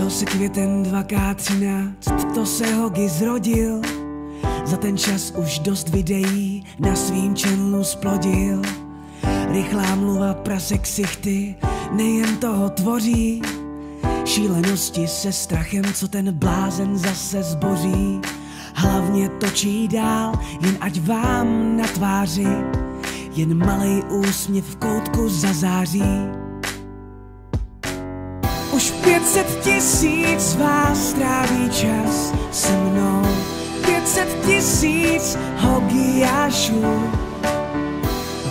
Co se květen 2K13, to se Hogi zrodil. Za ten čas už dost videí na svým channelu splodil. Rychlá mluva, prase ksichty, nejen toho tvoří. Šílenosti se strachem, co ten blázen zase zboří. Hlavně točí dál, jen ať vám na tváři jen malej úsměv v koutku zazáří. Už 500 000 z vás tráví čas se mnou, 500 000 Hogiášů.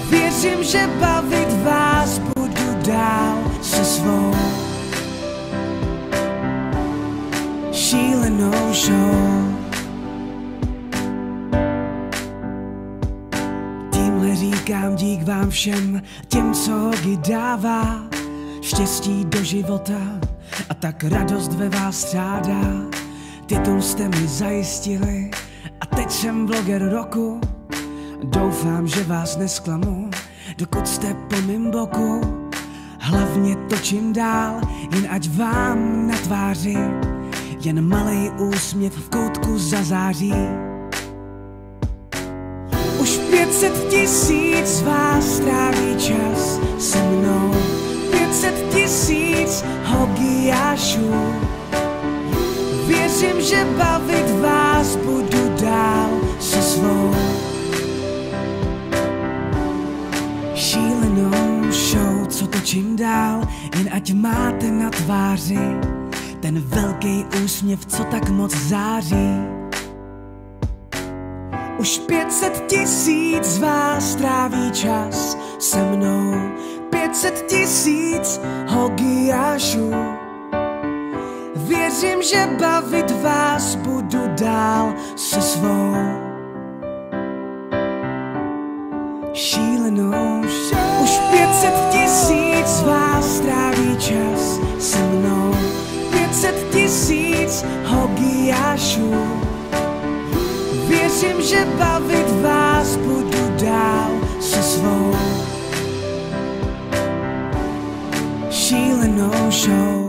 Věřím, že bavit vás budu dál se svou šílenou show. Tímhle říkám dík vám všem, těm, co Hogi dává štěstí do života a tak radost ve vás střádá. Titul jste mi zajistili a teď jsem vloger roku. Doufám, že vás nesklamu, dokud jste po mým boku. Hlavně točím dál, jen ať vám na tváři jen malej úsměv v koutku zazáří. Už 500 000 z vás tráví čas se mnou, 500 000 Hogiášů. Věřím, že bavit vás budu dál se svou šílenou show, co točím dál, jen ať máte na tváři ten velký úsměv, co tak moc září. Už 500 000 z vás tráví čas se mnou, 500 000 Hogiášů. Věřím, že bavit vás budu dál se svou šílenou show. Už 500 000 z vás tráví čas se mnou, 500 000 Hogiášů. Věřím, že bavit vás budu dál se svou šílenou show.